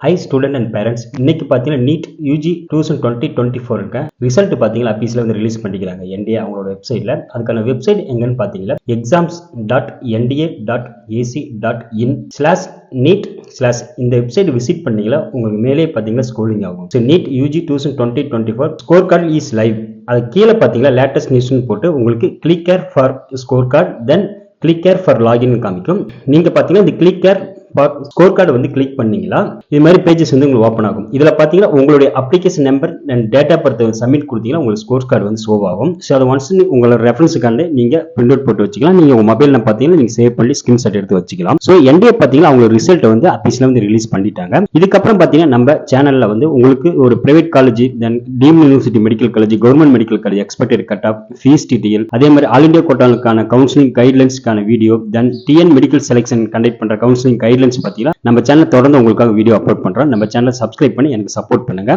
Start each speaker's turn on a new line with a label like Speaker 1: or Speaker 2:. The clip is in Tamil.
Speaker 1: ஹை ஸ்டூடெண்ட் அண்ட் பேரண்ட்ஸ், இன்னைக்கு பார்த்தீங்கன்னா நீட் யூஜி 2020-24 இருக்க ரிசல்ட் பார்த்தீங்கன்னா அபீஸில் வந்து ரிலீஸ் பண்ணிக்கிறாங்க என்டிஏ அவங்களோட வெப்சைட்டில். அதுக்கான வெப்சைட் எங்கன்னு பார்த்தீங்கன்னா exams.nda.ac.in/neet/ இந்த வெப்சைட் விசிட் பண்ணீங்களா உங்களுக்கு மேலே பார்த்தீங்கன்னா ஸ்க்ரோலிங் ஆகும். So NEET UG 2020-24 score card is live. அது கீழே பார்த்தீங்கன்னா லேட்டஸ்ட் நியூஸ்னு போட்டு உங்களுக்கு click here for score card then click here for login காமிக்கும். நீங்க பார்த்தீங்கன்னா இந்த கிளிக் கேர் ஸ்கோர் கார்டு வந்து கிளிக் பண்ணீங்களா இது மாதிரி பேஜஸ் வந்து உங்களுக்கு ஓப்பன் ஆகும். இதுல பாத்தீங்கன்னா உங்களுடைய application number and date of birth submit கொடுத்தீங்கன்னா உங்களுக்கு ஸ்கோர் கார்டு வந்து ஷோ ஆகும். ஸோ அதை ஒன்ஸ் உங்களோட ரெஃபரன்ஸுக்காண்டி நீங்க பிரிண்ட் அவுட் போட்டு வச்சுக்கலாம். நீங்க உங்க மொபைல்ல பாத்தீங்கன்னா நீங்க சேவ் பண்ணி ஸ்கிரீன்ஷாட் எடுத்து வச்சுக்கலாம். ஸோ என்டிஏ பாத்தீங்கன்னா அவங்க ரிசல்ட் வந்து அபிஷியலா வந்து ரிலீஸ் பண்ணிட்டாங்க. இதுக்கப்புறம் பாத்தீங்கன்னா நம்ம சேனல்ல வந்து உங்களுக்கு ஒரு private college, then deemed university medical college, government medical college expected cut off, fees detail, அதே மாதிரி ஆல் இந்தியா கோட்டாலுக்கான கவுன்சிலிங் கைட்லைன்ஸ்க்கான video, then TN medical selection conduct பண்ற கவுன்சிலிங் கைட்லைன்ஸ் பத்தி நம்ம சேனல் தொடர்ந்து உங்களுக்காக வீடியோ அப்லோட் பண்றோம். நம்ம சேனலை சப்ஸ்கிரைப் பண்ணி எனக்கு சப்போர்ட் பண்ணுங்க.